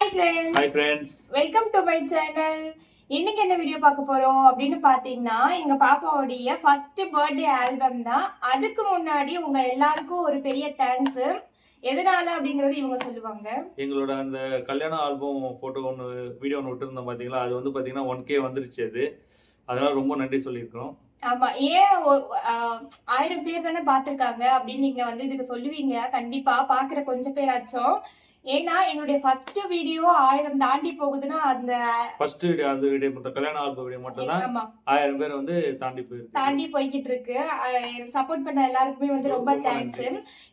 Hi friends. Welcome to my channel. இன்னைக்கு என்ன video பார்க்க போறோம் அப்படின்னு பாத்தீங்கன்னா எங்க பாப்பாவுடைய ஃபர்ஸ்ட் பர்த்டே ஆல்பம் தான். அதுக்கு முன்னாடி உங்க எல்லாருக்கும் ஒரு பெரிய தேங்க்ஸ். எதனால அப்படிங்கறது இவங்க சொல்லுவாங்க. எங்களோட அந்த கல்யாண ஆல்பம் போட்டோ ஒன்று வீடியோ ஒன்று விட்டுருந்தோம் பார்த்தீங்களா, அது வந்து பார்த்தீங்கன்னா 1K வந்துருச்சு அது. அதனால ரொம்ப நன்றி சொல்லியிருக்கிறோம். ஆமா, ஏன் 1000 பேர் தானே பார்த்துருக்காங்க அப்படின்னு நீங்க வந்து இதுக்கு சொல்லுவீங்க. கண்டிப்பா பார்க்குற கொஞ்சம் பேராச்சும். ஏன்னா எங்களுடைய ஃபர்ஸ்ட் வீடியோ 1000 தாண்டி போகுதுன்னா அந்த ஃபர்ஸ்ட் வீடியோ அந்த வீடியோ மட்டும் கல்யாண ஆல்பம் வீடியோ மட்டும் தான் 1000 பேர் வந்து தாண்டி போய்கிட்டு இருக்கு. எனக்கு சப்போர்ட் பண்ண எல்லாருக்குமே வந்து ரொம்ப தேங்க்ஸ்.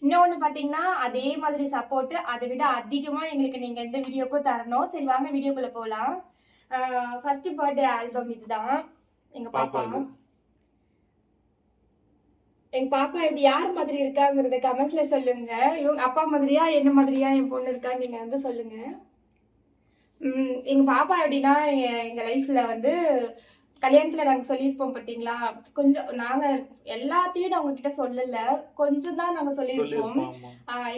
இன்னொன்னு பாத்தீங்கன்னா அதே மாதிரி சப்போர்ட் அதை விட அதிகமா எங்களுக்கு நீங்க எந்த வீடியோக்கும் தரணும். சரி வாங்க வீடியோக்குள்ள போலாம். ஃபர்ஸ்ட் பர்த்டே ஆல்பம் இதுதான். எங்க பாப்பா எப்படி யார் மாதிரி இருக்காங்கிறத கமெண்ட்ஸ்ல சொல்லுங்க. இவங்க அப்பா மாதிரியா என்ன மாதிரியா என் பொண்ணு இருக்கான்னு நீங்க வந்து சொல்லுங்க. எங்க பாப்பா எப்படின்னா எங்க லைஃப்ல வந்து கல்யாணத்துல நாங்க சொல்லியிருப்போம் பாத்தீங்களா, கொஞ்சம் நாங்க எல்லாத்தையும் நான் உங்ககிட்ட சொல்லல, கொஞ்சம் தான் நாங்க சொல்லியிருப்போம்.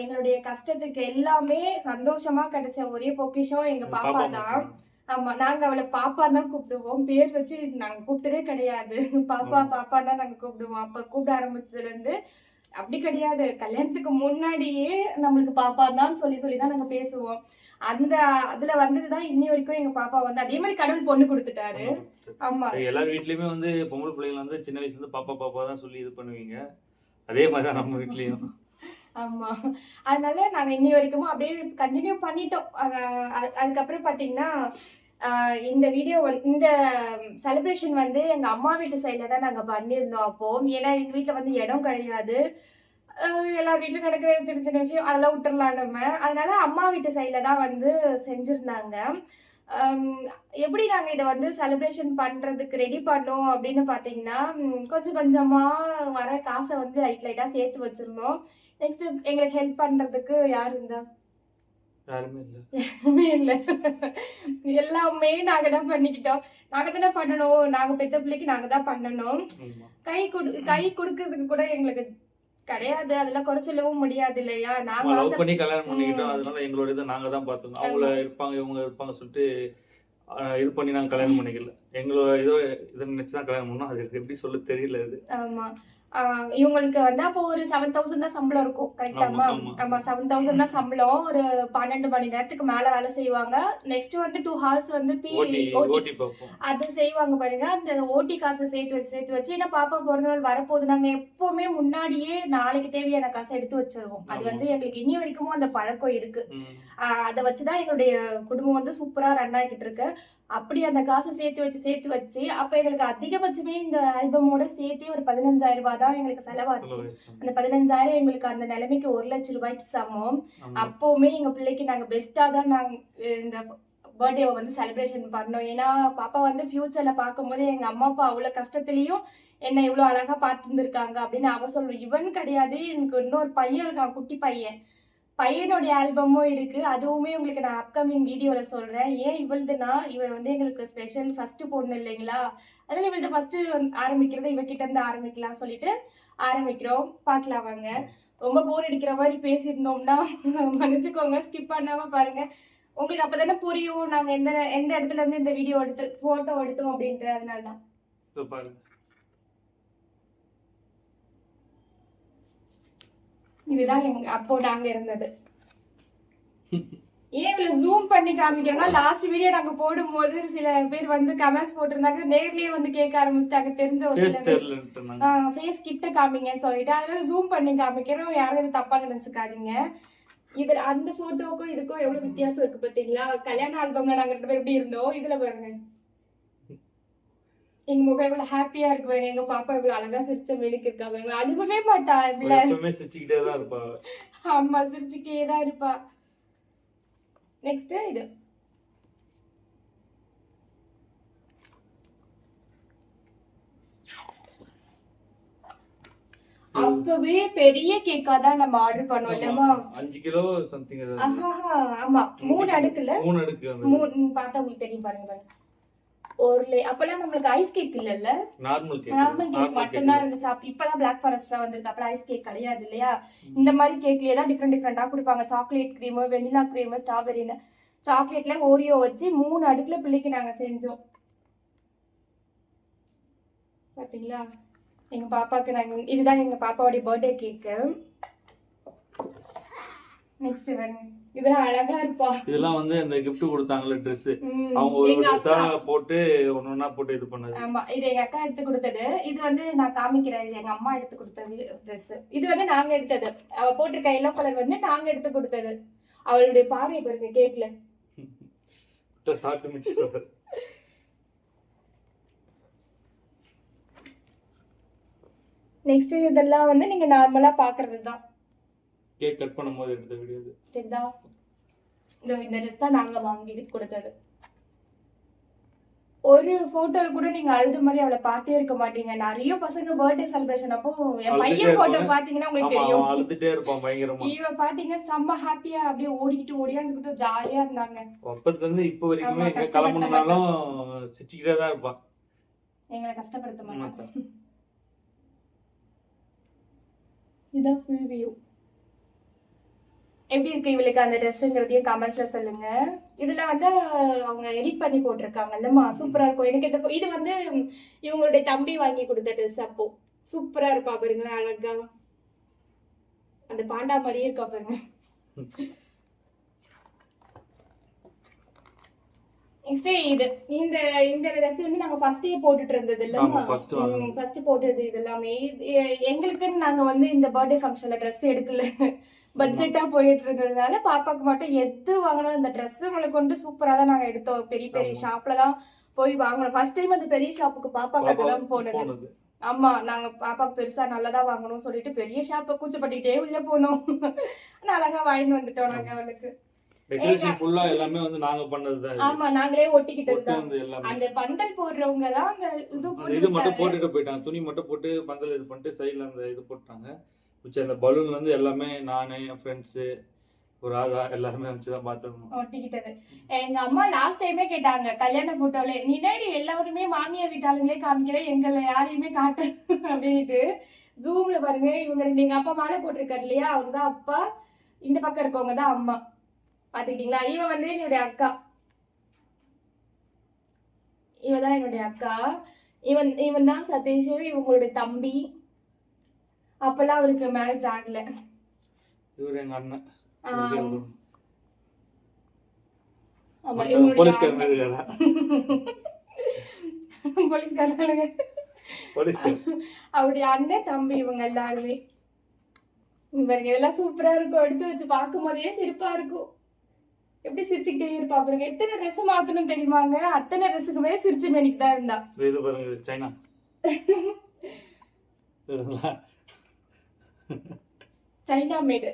எங்களுடைய கஷ்டத்துக்கு எல்லாமே சந்தோஷமா கிடைச்ச ஒரே பொக்கிஷம் எங்க பாப்பா தான். ஆமா, நாங்க அவளை பாப்பா தான் கூப்பிடுவோம். பேர் வச்சு நாங்க கூப்பிட்டதே கிடையாது. பாப்பா பாப்பா தான் நாங்க கூப்பிடுவோம். அப்ப கூப்பிட ஆரம்பிச்சதுல இருந்து அப்படி கிடையாது. கல்யாணத்துக்கு முன்னாடியே நம்மளுக்கு பாப்பா தான் சொல்லி தான் நாங்க பேசுவோம். அதுல வந்ததுதான் இன்னி வரைக்கும் எங்க பாப்பா வந்து அதே மாதிரி கடவுள் பொண்ணு கொடுத்துட்டாரு. ஆமா, எல்லார் வீட்லயுமே வந்து பொம்பளை பிள்ளைங்க வந்து சின்ன வயசுல இருந்து பாப்பா பாப்பா தான் சொல்லி இது பண்ணுவீங்க. அதே மாதிரி தான் நம்ம வீட்லயும். ஆமா, அதனால நாங்க இன்னி வரைக்கும் அப்படியே கண்டினியூ பண்ணிட்டோம். அதுக்கப்புறம் பாத்தீங்கன்னா இந்த வீடியோ இந்த செலிப்ரேஷன் வந்து எங்க அம்மா வீட்டு சைட்ல தான் நாங்க பண்ணியிருந்தோம். அப்போ ஏன்னா எங்க வீட்டுல வந்து இடம் கிடையாது. எல்லார் வீட்லயும் நடக்கிற சின்ன சின்ன விஷயம் அதெல்லாம் விட்டுறலாம் நம்ம. அதனால அம்மா வீட்டு சைட்ல தான் வந்து செஞ்சிருந்தாங்க. எப்படி நாங்க இதை வந்து செலிப்ரேஷன் பண்றதுக்கு ரெடி பண்ணோம் அப்படின்னு பாத்தீங்கன்னா, கொஞ்சம் கொஞ்சமா வர காசை வந்து லைட்டா சேர்த்து வச்சிருந்தோம். நெக்ஸ்ட் எங்களுக்கு ஹெல்ப் பண்றதுக்கு யார் இருந்தா? யாருமே இல்ல. எல்லாமே நாங்க தான் பண்ணிக்கிட்டோம். நாங்க தானே பண்ணணும். நாங்க பெத்த பிள்ளைக்கு நாங்க தான் பண்ணணும். கை கொடுக்கறதுக்கு கூட எங்களுக்கு கிடையாது. அதெல்லாம் குறை சொல்லவும் முடியாது இல்லையா? நாங்க லவ் பண்ணி கல்யாணம் பண்ணிக்கிட்டோம். அதனால எங்களோட இதை நாங்க தான் பார்த்துக்கணும். அவங்க இருப்பாங்க இவங்க இருப்பாங்க சொல்லிட்டு இது பண்ணி நாங்க கல்யாணம் பண்ணிக்கல. எங்களோட இதை நினைச்சு தான் கல்யாணம் பண்ணோம். அது எப்படி சொல்ல தெரியல இது. ஆமா, இவங்களுக்கு வந்து அப்போ ஒரு 7000 தான் சம்பளம் இருக்கும். கரெக்டாமா? ஆமா, 7000 தான் சம்பளம். ஒரு 12 மணி நேரத்துக்கு மேல வேலை செய்வாங்க. நெக்ஸ்ட் வந்து 2 ஹார்ஸ் வந்து அது செய்வாங்க பாருங்க. அந்த ஓட்டி காசை சேர்த்து வச்சு ஏன்னா பாப்பா பிறந்த நாள் வரப்போகுது. நாங்க எப்பவுமே முன்னாடியே நாளைக்கு தேவையான காசை எடுத்து வச்சிருவோம். அது வந்து எங்களுக்கு இன்னி வரைக்கும் அந்த பழக்கம் இருக்கு. அதை வச்சுதான் எங்களுடைய குடும்பம் வந்து சூப்பரா ரன் ஆகிட்டு இருக்கு. அப்படி அந்த காசை சேர்த்து வச்சு அப்ப எங்களுக்கு அதிகபட்சமே இந்த ஆல்பமோட சேர்த்து ஒரு 15,000 ரூபாய் தான் எங்களுக்கு செலவாச்சு. அந்த 15,000 எங்களுக்கு அந்த நிலைமைக்கு 1,00,000 ரூபாய்க்கு சமம். அப்பவுமே எங்க பிள்ளைக்கு நாங்க பெஸ்டா தான் நாங்க இந்த பர்த்டேவை வந்து செலிப்ரேஷன் பண்ணோம். ஏன்னா பாப்பா வந்து ஃபியூச்சர்ல பார்க்கும்போது எங்க அம்மா அப்பா அவ்வளவு கஷ்டத்துலயும் என்ன இவ்வளவு அழகா பார்த்துருந்துருக்காங்க அப்படின்னு அவ சொல்லுவோம். இவன் கிடையாது, எனக்கு இன்னொரு பையன் இருக்கான், குட்டி பையனுடைய ஆல்பமும் இருக்கு. அதுவுமே உங்களுக்கு நான் அப்கமிங் வீடியோல சொல்றேன். ஏன் இவள்துனா இவன் வந்து எங்களுக்கு ஸ்பெஷல் ஃபர்ஸ்ட் பொண்ணு இல்லைங்களா, அதனால இவள்து ஃபர்ஸ்ட் ஆரம்பிக்கிறது இவகிட்ட இருந்து ஆரம்பிக்கலாம் சொல்லிட்டு ஆரம்பிக்கிறோம். பார்க்கலாம் வாங்க. ரொம்ப போர் அடிக்கிற மாதிரி பேசியிருந்தோம்னா மன்னிச்சுக்கோங்க, ஸ்கிப் பண்ணாம பாருங்க. உங்களுக்கு அப்பதானே புரியும் நாங்க எந்த இடத்துல இருந்து இந்த வீடியோ போட்டோ எடுத்தோம் அப்படின்ட்டு. அதனாலதான் இதுதான் அப்போ நாங்க இருந்தது. ஏன் இவ்வளவு ஜூம் பண்ணி காமிக்கிறோம்னா, லாஸ்ட் வீடியோ நாங்க போடும்போது சில பேர் வந்து கமெண்ட்ஸ் போட்டிருந்தாங்க. நேர்லயே வந்து கேட்க ஆரம்பிச்சிட்டாங்க. தெரிஞ்ச ஒரு சில ஃபேஸ் கிட்ட காமிங்கன்னு சொல்லிட்டு அதனால ஜூம் பண்ணி காமிக்கிறோம். யாரும் இது தப்பா நினைச்சுக்காதீங்க. இதுல அந்த போட்டோக்கும் இதுக்கும் எவ்வளவு வித்தியாசம் இருக்கு பாத்தீங்களா? கல்யாண ஆல்பம்ல நாங்க 2 பேரும் எப்படி இருந்தோம், இதுல பாருங்க எங்க முகம் இவ்வளவு ஹாப்பியா இருக்கு பாருங்க. எங்க பாப்பா இவ்வளவு அழகா சிரிச்ச மேலுக்கு இருக்கா பாருங்க. அழுவவே மாட்டா, சிரிச்சுக்கிட்டே தான் இருப்பா. ஆமா, சிரிச்சுக்கிட்டே தான் இருப்பா. நெக்ஸ்ட் இது அப்பவே பெரிய கேக்கா தான் நம்ம ஆர்டர் பண்ணோம் இல்லமா? 5 கிலோ சம்திங். ஆமா, 3 அடுக்குல 3 அடுக்கு பார்த்தா உங்களுக்கு தெரியும் பாருங்க. அப்பெல்லாம் நம்மளுக்கு ஐஸ் கேக் இல்லல்ல, நார்மல் கேக் மட்டும் தான் இருந்துச்சு. இப்பதான் பிளாக் ஃபாரஸ்ட்லாம் வந்திருக்கு. அப்பலாம் ஐஸ் கேக் கிடையாது இல்லையா? இந்த மாதிரி கேக்லயே தான் டிஃப்ரெண்டா கொடுப்பாங்க. சாக்லேட் கிரீம், வெனிலா கிரீம், ஸ்ட்ராபெரின்னு. சாக்லேட்ல ஓரியோ வச்சு 3 அடுக்குல பிள்ளைக்கு நாங்க செஞ்சோம். பாத்தீங்களா எங்க பாப்பாக்கு நாங்க இதுதான் எங்க பாப்பாவோட பர்த்டே கேக்கு. நெக்ஸ்ட் பாருங்க இதெல்லாம் அழகா இருப்பா. இதெல்லாம் வந்து இந்த gift கொடுத்தாங்கல Dress அவங்க ஒரு Dress-ஆ போட்டு ஒண்ணா போட்டு இது பண்ணது. ஆமா இது எங்க அக்கா எடுத்து கொடுத்தது. இது வந்து நான் காமிக்கிறேன். இது எங்க அம்மா எடுத்து கொடுத்த Dress. இது வந்து நாங்க எடுத்தது. அவ போட்டிருக்க yellow கலர் வந்து நாங்க எடுத்து கொடுத்தது. அவளுடைய பார்வை பாருங்க கேக்ல. சாப்பிட்டு மிச்சம். நெக்ஸ்ட் இதெல்லாம் வந்து நீங்க நார்மலா பாக்குறது தான். கேக் கட் பண்ணும்போது எடுத்த வீடியோ இது. தெரியுதா? இந்த Dress தான் நாங்க வாங்கி கொடுத்தது. ஒரு போட்டோல கூட நீங்க அழுத மாதிரி அவளை பார்த்தே இருக்க மாட்டீங்க. நிறைய பசங்க பர்த்டே செலிப்ரேஷன் அப்போ என் பையன் போட்டோ பாத்தீங்கன்னா உங்களுக்கு தெரியும். அவன் அழுதுட்டே இருப்பான் பயங்கரமா. இவ பாத்தீங்கன்னா செம்ம ஹாப்பியா அப்படியே ஓடிக்கிட்டு ஜாலியா இருந்தாங்க. அப்பத்துல இருந்து இப்போ வரைக்குமே எங்க கிளம்பணும்னாலும் சிரிச்சுக்கிட்டே தான் இருப்பான். எங்களை கஷ்டப்படுத்த மாட்டான். இதான் ஃபுல் வியூ. எப்படி இருக்கு இவளுக்கு அந்த ட்ரெஸ்ஸுங்கிறதையும் கமெண்ட்ஸ்ல சொல்லுங்க. இதுல வந்து அவங்க எடிட் பண்ணி போட்டிருக்காங்கல்லம்மா சூப்பரா இருக்கும். எனக்கு இது வந்து இவங்களுடைய தம்பி வாங்கி கொடுத்த ட்ரெஸ். அப்போ சூப்பரா இருப்பா பாருங்களேன் அழகா. அந்த பாண்டா மாதிரியே இருக்கா பாருங்க. நெக்ஸ்ட் இது இந்த ட்ரெஸ் வந்து நாங்க ஃபர்ஸ்டே போட்டுட்டு இருந்தது இல்லம்மா. ஃபர்ஸ்ட் போட்டது இது எல்லாமே எங்களுக்குன்னு நாங்க வந்து இந்த பர்த்டே ஃபங்க்ஷன்ல ட்ரெஸ் எடுக்கல. பட்ஜெட்டா போயிட்டு இருந்ததுனால பாப்பாக்கு மட்டும் எது வாங்கணும் இந்த ட்ரெஸ் கொண்டு சூப்பரா தான் நாங்க எடுத்தோம். பெரிய பெரிய ஷாப்ல தான் போய் வாங்கணும். ஃபர்ஸ்ட் டைம் அந்த பெரிய ஷாப்புக்கு பாப்பாக்காக தான் போனது. ஆமா நாங்க பாப்பாக்கு பெருசா நல்லதா வாங்கணும் சொல்லிட்டு பெரிய ஷாப்பை கூச்சப்பட்டுக்கிட்டே உள்ள போனோம். அழகா வாங்கிட்டு வந்துட்டோம் நாங்க அவளுக்கு. டெக்கரேஷன் ஃபுல்லா எல்லாமே வந்து நாங்க பண்ணது தான். ஆமா நாங்களே ஒட்டிக்கிட்டது. அந்த பந்தல் போடுறவங்க தான் அந்த இது மட்டும் போட்டுட்டு போயிட்டாங்க. துணி மட்டும் போட்டு பந்தல் இது பண்ணிட்டு சைடுல அந்த இது போட்டாங்க. அந்த பலூன்ல இருந்து எல்லாமே நானே என் ஃப்ரெண்ட்ஸ் ஒரு ஆளா எல்லாருமே வச்சு தான் பார்த்தோம் ஒட்டிக்கிட்டது. எங்க அம்மா லாஸ்ட் டைமே கேட்டாங்க கல்யாண போட்டோல நீ எல்லாருமே மாமியார் வீட்டாளுங்களே காமிக்கிறேன் எங்களை யாரையுமே காட்டு அப்படின்ட்டு. ஜூம்ல பாருங்க இவங்க ரெண்டு எங்க அப்பா மாலை போட்டிருக்காரு இல்லையா அவருதான் அப்பா. இந்த பக்கம் இருக்கவங்க தான் அம்மா. பாத்துக்கிட்டீங்களா? இவன் வந்து என்னுடைய அக்கா. இவதான் என்னுடைய அக்கா. இவன் தான் சதீஷ் இவங்களுடைய தம்பி. அப்பெல்லாம் அவருக்கு மேரேஜ் ஆகல. இவரு எங்க அண்ணன். ஆமா போலீஸ்காரங்க. அவருடைய அண்ணன் தம்பி இவங்க எல்லாருமே. இவருக்கு இதெல்லாம் சூப்பரா இருக்கும். எடுத்து வச்சு பார்க்கும் போதே சிரிப்பா இருக்கும். எப்படி சிரிச்சுக்கிட்டே இருப்பா பாருங்க. எத்தனை ட்ரெஸ் மாத்தணும் தெரியுமாங்க? அத்தனை ட்ரெஸ்ஸுக்குமே சிரிச்சு மேனிக்கு தான் இருந்தா. இது பாருங்க சைனா. சைனா மேடு.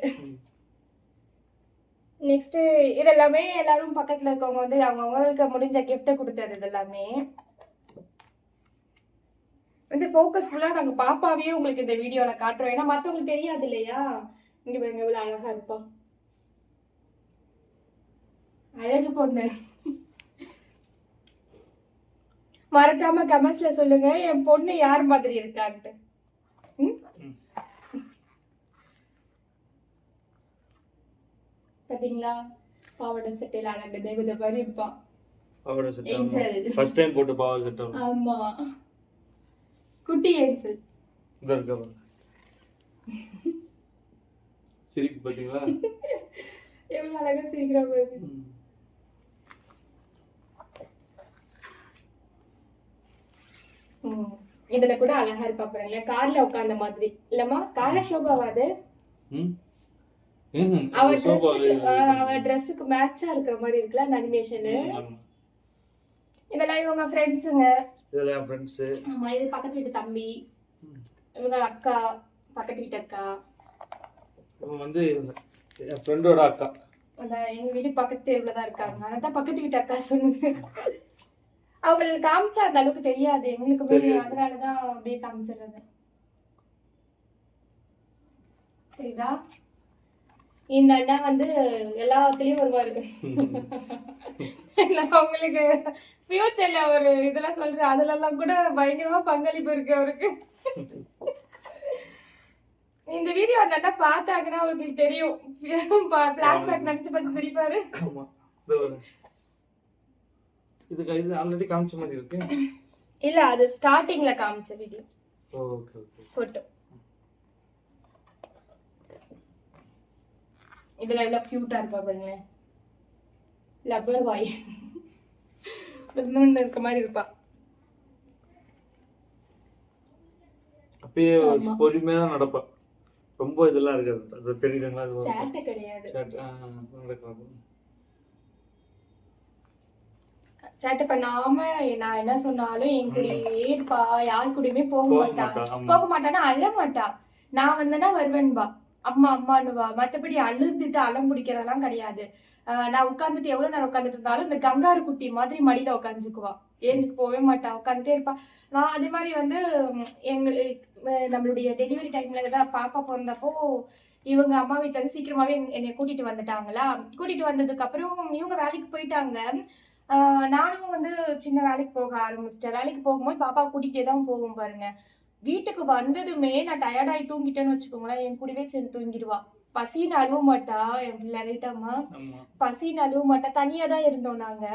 நெக்ஸ்ட் இதெல்லாமே எல்லாரும் பக்கத்துல இருக்கவங்க வந்து அவங்களுக்கு முடிஞ்ச கிஃப்ட்டை கொடுத்தது. இதெல்லாமே வந்து ஃபோக்கஸ் ஃபுல்லா நாங்க பாப்பாவே உங்களுக்கு இந்த வீடியோல காட்டுறோம். ஏன்னா மத்தவங்களுக்கு தெரியாது இல்லையா. இங்க பாருங்க இவ்வளவு அழகா இருப்பா. அழகு பொண்ணு. மறக்காம கமெண்ட்ஸ்ல சொல்லுங்க என் பொண்ணு யார் மாதிரி இருக்கான்ட்டு. பாத்தீங்களா பாவாடை சட்டையில அழகு தேவதை மாதிரி இருப்பான். பாவாடை சட்டை ஃபர்ஸ்ட் டைம் போட்டு பாவாடை சட்டை. ஆமா குட்டி ஏஞ்சல். இதா இருக்கா சிரிப்பு பாத்தீங்களா எவ்வளவு அழகா சிரிக்கிறா பாருங்க. இதுல கூட அழகா இருப்பா பாருங்க. கார்ல உட்கார்ந்த மாதிரி இல்லம்மா. கார்ல ஷோபாவாது. அவ ட்ரெஸ்ஸுக்கு மேட்சா இருக்கிற மாதிரி இருக்குல்ல அந்த அனிமேஷன். இதெல்லாம் இவங்க ஃப்ரெண்ட்ஸுங்க. இதெல்லாம் என் ஃப்ரெண்ட்ஸ். ஆமா இது பக்கத்து வீட்டு தம்பி. இவங்க அக்கா பக்கத்து வீட்டு அக்கா. இவங்க வந்து என் ஃப்ரெண்டோட அக்கா. எங்க வீட்டு பக்கத்து தெருவுல தான் இருக்காங்க. அதான் பக்கத்து வீட்டு அக்கா சொன்னது. அவங்களுக்கு காமிச்சா அந்த அளவுக்கு தெரியாது எங்களுக்கு. அதனாலதான் அப்படியே காமிச்சிடுறது. சரிதா? இந்த அண்ணா வந்து எல்லாத்துலயும் வருவாரு. அவங்களுக்கு ஃபியூச்சர்ல ஒரு இதெல்லாம் சொல்றேன். அதுல எல்லாம் கூட பயங்கரமா பங்களிப்பு இருக்கு அவருக்கு. இந்த வீடியோ அந்த அண்ணா பார்த்தாங்கன்னா அவங்களுக்கு தெரியும். பிளாஷ்பேக் நினைச்சு பார்த்து சிரிப்பாரு. இது ஆல்ரெடி காமிச்ச மாதிரி இருக்கு. இல்ல அது ஸ்டார்டிங்ல காமிச்ச வீடியோ. Okay okay. போட்டோ. இதுல எவ்வளவு கியூட்டா இருப்பா பாருங்க. லப்பர் வாய். இன்னொன்னு இருக்க மாதிரி இருப்பா. அப்பயே பொறுமையா தான் நடப்பா. ரொம்ப இதெல்லாம் இருக்காது. அது தெரியுதுங்களா? அது சேட்டை கிடையாது. சேட்டை பண்ணாம நான் என்ன சொன்னாலும் என் கூடயே இருப்பா. யார் கூடயுமே போக மாட்டானா, அழ மாட்டா. நான் வந்தேன்னா வருவேன்பா, அம்மா அம்மானுவா. மற்றபடி அழுதுட்டு அலம் பிடிக்கிறதெல்லாம் கிடையாது. நான் உட்காந்துட்டு எவ்வளவு நேரம் உட்காந்துட்டு இருந்தாலும் இந்த கங்காரு குட்டி மாதிரி மடியில உட்காந்துக்குவா. ஏஞ்சுக்கு போகவே மாட்டா, உட்காந்துட்டே இருப்பா. நான் அதே மாதிரி வந்து நம்மளுடைய டெலிவரி டைம்ல தான் பாப்பா பிறந்தப்போ இவங்க அம்மா வீட்டுல இருந்து சீக்கிரமாவே என்னை கூட்டிட்டு வந்துட்டாங்களா. கூட்டிட்டு வந்ததுக்கு அப்புறம் இவங்க வேலைக்கு போயிட்டாங்க. நானும் வந்து சின்ன வேலைக்கு போக ஆரம்பிச்சிட்டேன். வேலைக்கு போகும்போது பாப்பா கூட்டிகிட்டே தான் போவோம் பாருங்க. வீட்டுக்கு வந்ததுமே நான் டயர்டாகி தூங்கிட்டேன்னு வச்சுக்கோங்களேன், என் கூடவே சேர்ந்து தூங்கிடுவா. பசின்னு அழுவ மாட்டா என் பிள்ளை. ரைட்டாம்மா? பசின்னு அழுவ மாட்டா. தனியா தான் இருந்தோம் நாங்க.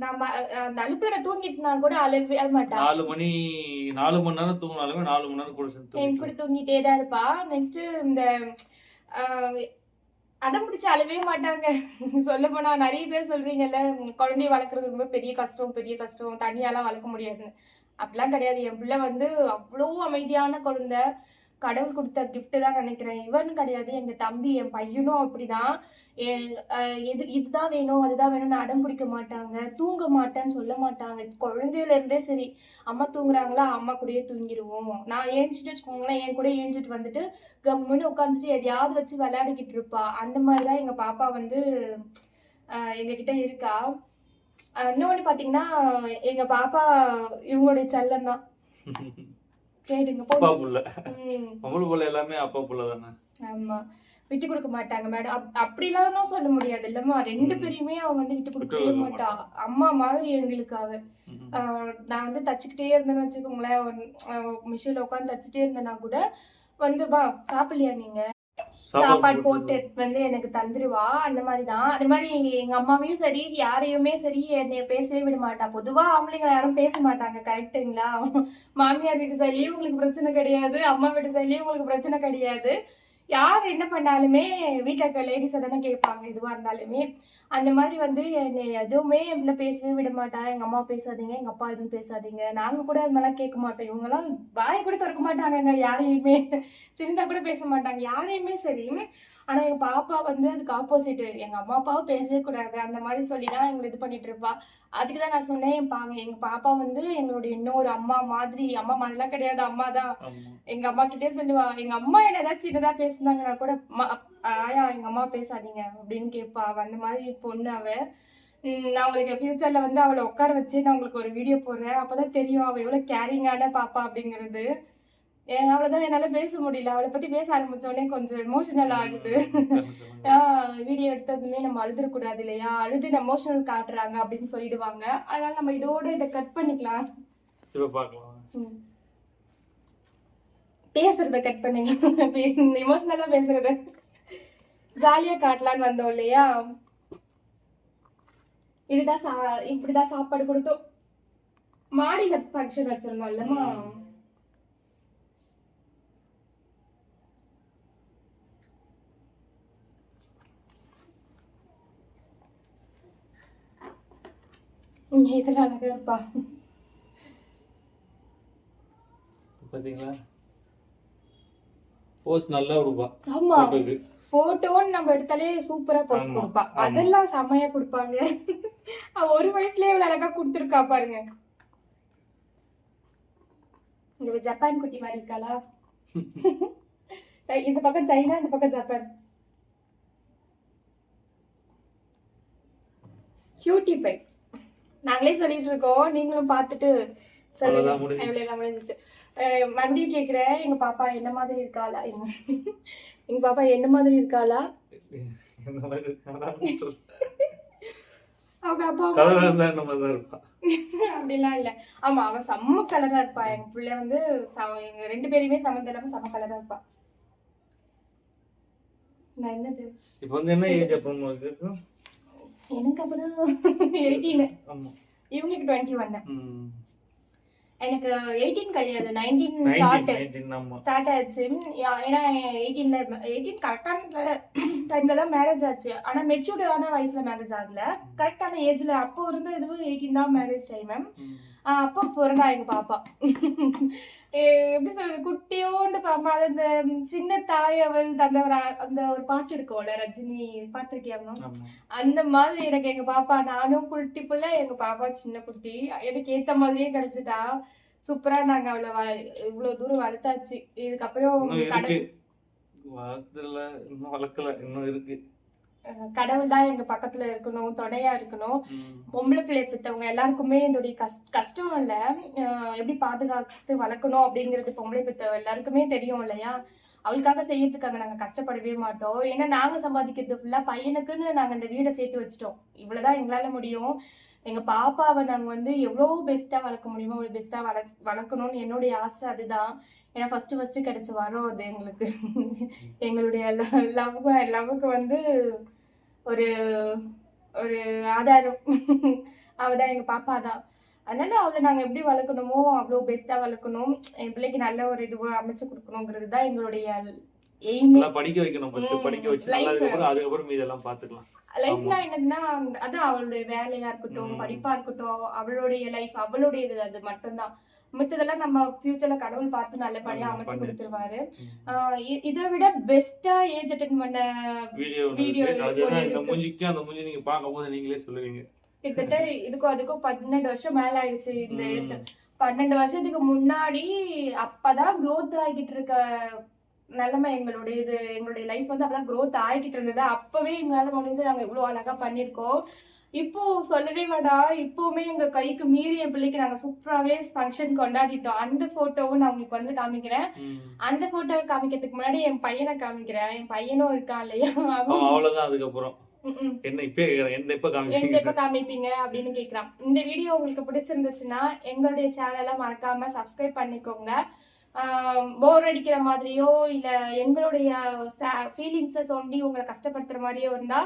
நம்ம அந்த அழுப்புல தூங்கிட்டுனா கூட அழுவே மாட்டா. 4 மணி நேரம் தூங்கினாலுமே 4 மணி நேரம் கூட சேர்ந்து என் கூட தூங்கிட்டே தான் இருப்பா. நெக்ஸ்ட் இந்த அடம் பிடிச்சி அழவே மாட்டாங்க. சொல்ல போனா நிறைய பேர் சொல்றீங்கல்ல, குழந்தைய வளர்க்குறது ரொம்ப பெரிய கஷ்டம், தனியாலாம் வளர்க்க முடியாதுன்னு. அப்படிலாம் கிடையாது. என் பிள்ளை வந்து அவ்வளோ அமைதியான குழந்தை. கடவுள் கொடுத்த கிஃப்ட் தான் நினைக்கிறேன். இவன்னு கிடையாது, எங்க தம்பி என் பையனும் அப்படிதான். இதுதான் வேணும் அதுதான் வேணும்னு அடம் பிடிக்க மாட்டாங்க. தூங்க மாட்டேன்னு சொல்ல மாட்டாங்க. குழந்தையில இருந்தே சரி, அம்மா தூங்குறாங்களா அம்மா கூடயே தூங்கிடுவோம். நான் ஏஞ்சிட்டு வச்சுக்கோங்களேன், என் கூட ஏஞ்சிட்டு வந்துட்டு கம்முன்னு உட்காந்துட்டு எதையாவது வச்சு விளையாடிக்கிட்டு இருப்பா. அந்த மாதிரிதான் எங்க பாப்பா வந்து எங்ககிட்ட இருக்கா. இன்னொன்னு பாத்தீங்கன்னா, எங்க பாப்பா இவங்களுடைய செல்லம் தான். கேடுங்க எல்லாமே அப்பா புள்ள தானே. ஆமா, விட்டு கொடுக்க மாட்டாங்க மேடம். அப்படிலாம் சொல்ல முடியாது இல்லம்மா. 2 பேரையுமே அவ வந்து விட்டு கொடுக்கவே மாட்டா. அம்மா மாதிரி எங்களுக்கு அவ. நான் வந்து தச்சுக்கிட்டே இருந்தேன்னு வச்சுக்கோங்களேன், ஒரு மிஷின்ல உட்காந்து தச்சுட்டே இருந்தேன்னா கூட வந்து வா சாப்பிடலையா நீங்க, சாப்பாடு போட்டு வந்து எனக்கு தந்துருவா. அந்த மாதிரிதான். அதே மாதிரி எங்க அம்மாவையும் சரி யாரையுமே சரி என்னைய பேசவே விட மாட்டா. பொதுவா ஆம்பளைங்க யாரும் பேச மாட்டாங்க, கரெக்டுங்களா? மாமியார் வீட்டு சைட்லயும் உங்களுக்கு பிரச்சனை கிடையாது, அம்மா வீட்டு சைட்லயும் உங்களுக்கு பிரச்சனை கிடையாது. யார் என்ன பண்ணாலுமே வீட்டில் இருக்க லேடிஸை தானே கேட்பாங்க எதுவாக இருந்தாலுமே. அந்த மாதிரி வந்து என்னை எதுவுமே என் பிள்ளை பேசவே விட மாட்டா. எங்கள் அம்மா பேசாதீங்க, எங்கள் அப்பா எதுவும் பேசாதீங்க. நாங்கள் கூட அது மாதிரிலாம் கேட்க மாட்டோம். இவங்கெல்லாம் வாயை கூட திறக்க மாட்டாங்கங்க யாரையுமே. சின்னதாக கூட பேச மாட்டாங்க யாரையுமே சரி. ஆனால் எங்கள் பாப்பா வந்து அதுக்கு ஆப்போசிட்டு. எங்கள் அம்மா அப்பாவும் பேசவே கூடாது அந்த மாதிரி சொல்லி தான் எங்களை இது பண்ணிட்டு இருப்பா. அதுக்கு தான் நான் சொன்னேன், எங்கள் பாப்பா வந்து எங்களுடைய இன்னொரு அம்மா மாதிரிலாம் கிடையாது, அம்மா தான். எங்கள் அம்மா கிட்டே சொல்லுவா, எங்கள் அம்மா என்ன ஏதாச்சும் சின்னதாக பேசுனாங்கன்னா கூட ஆயா எங்கள் அம்மா பேசாதீங்க அப்படின்னு கேட்பா. அந்த மாதிரி பொண்ணு அவ. நான் உங்களுக்கு ஃபியூச்சரில் வந்து அவளை உட்கார வச்சு நான் உங்களுக்கு ஒரு வீடியோ போடுறேன். அப்போ தான் தெரியும் அவள் எவ்வளோ கேரிங்கான பாப்பா அப்படிங்கிறது. அவ்வளவுதான், என்னால பேச முடியல. அவளை பத்தி பேச ஆரம்பிச்சோடனே கொஞ்சம் எமோஷனல் ஆகுது. வீடியோ எடுத்ததுமே நம்ம அழுதுடக்கூடாது இல்லையா, அழுது எமோஷனல் காட்டுறாங்க அப்படின்னு சொல்லிடுவாங்க. அதனால நம்ம இதோட இதை கட் பண்ணிக்கலாம். பேசுறத கட் பண்ணிக்கலாம். எமோஷனலா பேசுறத ஜாலியா காட்டலான்னு வந்தோம் இல்லையா. இதுதான் இப்படிதான் சாப்பாடு கொடுத்தோம். மாடியில ஃபங்க்ஷன் வச்சிருந்தோம் இல்லம்மா. இதெல்லாம் அழகா இருப்பா. பாத்தீங்களா, போஸ் நல்லா கொடுப்பா. ஆமா, போட்டோன்னு நம்ம எடுத்தாலே சூப்பரா போஸ் கொடுப்பா. அதெல்லாம் செமையா கொடுப்பாங்க. ஒரு வயசுலயே இவ்வளவு அழகா கொடுத்துருக்கா பாருங்க. இந்த ஜப்பான் குட்டி மாதிரி இருக்காளா. இந்த பக்கம் சைனா, இந்த பக்கம் ஜப்பான். Cutie by. நாங்களே சொல்லிட்டு இருக்கோம், நீங்களும் பார்த்துட்டு சொல்லுங்க. முடிஞ்சிச்சு. மறுபடியும் கேக்குறேன், எங்க பாப்பா என்ன மாதிரி இருக்காளா? எங்க பாப்பா என்ன மாதிரி இருக்காளா? அவங்க அப்பா அப்படிலாம் இல்ல. ஆமா, அவ செம்ம கலரா இருப்பா. எங்க பிள்ளை வந்து எங்க 2 பேரையுமே சம்மந்தம் இல்லாம செம்ம கலரா இருப்பா. நான் என்னது இப்போ வந்து என்ன ஏஜ் அப்போ எனக்கு அப்பதான் 18. ஆமா. இவங்களுக்கு 21. ம். எனக்கு 18 கிடையாது, 19 19 ஆமா. ஸ்டார்ட் ஆயிடுச்சு. ஏன்னா 18 கரெக்டான டைம்ல தான் மேரேஜ் ஆச்சு. ஆனா மெச்சூர்டான வயசுல மேரேஜ் ஆகல, கரெக்டான ஏஜ்ல. அப்போ இருந்த இது 18 தான் மேரேஜ் டைம். அப்போ பிறந்தா எங்க பாப்பா. எப்படி சொல்றது, குட்டியோண்டு பாப்பா. அந்த சின்ன தாய் அவள் தந்தவரா அந்த ஒரு பாட்டு இருக்கும்ல, ரஜினி பாத்திருக்கியாமா? அந்த மாதிரி எனக்கு எங்க பாப்பா, நானும் குட்டி பிள்ளை, எங்க பாப்பா சின்ன குட்டி, எனக்கு ஏத்த மாதிரியே கிடைச்சிட்டா. சூப்பரா நாங்க அவளை இவ்வளவு தூரம் வளர்த்தாச்சு. இதுக்கப்புறம் இன்னும் வளர்க்கல, இன்னும் இருக்கு. கடவுள் தான் எங்க பக்கத்துல இருக்கணும், துணையா இருக்கணும். பொம்பளை பிள்ளை பெற்றவங்க எல்லாருக்குமே இதோடைய கஷ்டம் இல்ல, எப்படி பாதுகாத்து வளர்க்கணும் அப்படிங்கிறது பொம்பளை பெற்றவங்க எல்லாருக்குமே தெரியும் இல்லையா? அவளுக்காக செய்யறதுக்காக நாங்க கஷ்டப்படவே மாட்டோம். ஏன்னா நாங்க சம்பாதிக்கிறது ஃபுல்லா பையனுக்குன்னு நாங்க இந்த வீடை சேர்த்து வச்சுட்டோம். இவ்வளவுதான் எங்களால முடியும். எங்க பாப்பாவை நாங்க வந்து எவ்வளவு பெஸ்டா வளர்க்க முடியுமோ அவ்வளவு பெஸ்டா வளர்க்கணும்னு என்னுடைய ஆசை அதுதான். ஏன்னா ஃபர்ஸ்ட் கிடைச்ச வரோம் அது எங்களுக்கு. எங்களுடைய லவ்வுக்கு வந்து ஒரு ஒரு ஆதாரம் அவதான் எங்க பாப்பா தான். அதனால அவளை நாங்க எப்படி வளர்க்கணுமோ அவ்வளோ பெஸ்டா வளர்க்கணும். என் பிள்ளைக்கு நல்ல ஒரு இதுவா அமைச்சு கொடுக்கணுங்கிறது தான் எங்களுடைய எய்மே. படிக்க வைக்கணும், படிக்க வச்சு அதுக்கப்புறம் இதெல்லாம் பாத்துக்கலாம். லைஃப்னா என்னதுன்னா, அதான் அவளுடைய வேலையா இருக்கட்டும், படிப்பா இருக்கட்டும், அவளுடைய லைஃப் அவளுடையது, அது மட்டும்தான். மித்ததெல்லாம் நம்ம ஃபியூச்சர்ல கடவுள் பார்த்து நல்லபடியா அமைச்சு கொடுத்துருவாரு. இதை விட பெஸ்டா ஏஜ் அட்டெண்ட் பண்ண வீடியோ நீங்க பார்க்கும்போது நீங்களே சொல்லுவீங்க. கிட்டத்தட்ட இதுக்கும் அதுக்கும் 12 வருஷம் மேல ஆயிடுச்சு இந்த எழுத்து. 12 வருஷத்துக்கு முன்னாடி அப்பதான் growth ஆகிட்டு இருக்க நிலைமை எங்களுடைய லைஃப் வந்து அப்பதான் growth ஆகிட்டு இருந்தது. அப்பவே எங்களால முடிஞ்சு நாங்க இவ்வளவு அழகா பண்ணிருக்கோம். இப்போ சொல்லவே வேண்டாம், இப்பவுமே எங்க கைக்கு மீறி என் பிள்ளைக்கு நாங்க சூப்பராகவே ஃபங்க்ஷன் கொண்டாடிட்டோம். அந்த போட்டோவும் நான் உங்களுக்கு வந்து காமிக்கிறேன். அந்த போட்டோவை காமிக்கிறதுக்கு முன்னாடி என் பையனை காமிக்கிறேன். என் பையனும் இருக்கான் இல்லையா? அவ்வளவுதான். அதுக்கப்புறம் எப்ப காமிப்பீங்க அப்படின்னு கேக்குறான். இந்த வீடியோ உங்களுக்கு பிடிச்சிருந்துச்சுன்னா எங்களுடைய சேனலை மறக்காம சப்ஸ்கிரைப் பண்ணிக்கோங்க. போர் அடிக்கிற மாதிரியோ இல்ல எங்களுடைய ஃபீலிங்ஸை சொல்லி உங்களை கஷ்டப்படுத்துற மாதிரியோ இருந்தா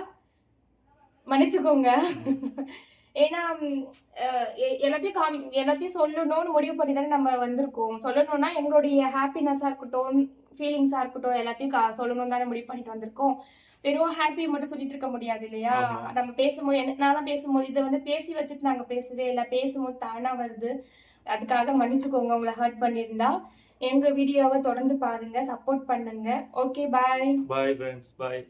மன்னிச்சுக்கோங்க. ஏன்னா எல்லாத்தையும் சொல்லணும்னு முடிவு பண்ணி தானே நம்ம வந்திருக்கோம். சொல்லணும்னா எங்களுடைய ஹாப்பினஸா இருக்கட்டும், ஃபீலிங்ஸா இருக்கட்டும், எல்லாத்தையும் சொல்லணும் தானே முடிவு பண்ணிட்டு வந்திருக்கோம். வெறும் ஹாப்பி மட்டும் சொல்லிட்டு இருக்க முடியாது இல்லையா? நம்ம பேசும்போது நானும் பேசும்போது இதை வந்து பேசி வச்சுட்டு நாங்க பேசவே இல்லை, பேசும்போது தானா வருது. அதுக்காக மன்னிச்சுக்கோங்க உங்களை ஹர்ட் பண்ணியிருந்தா. எங்க வீடியோவை தொடர்ந்து பாருங்க, சப்போர்ட் பண்ணுங்க. ஓகே, பாய். பாய் ஃப்ரெண்ட்ஸ், பாய்.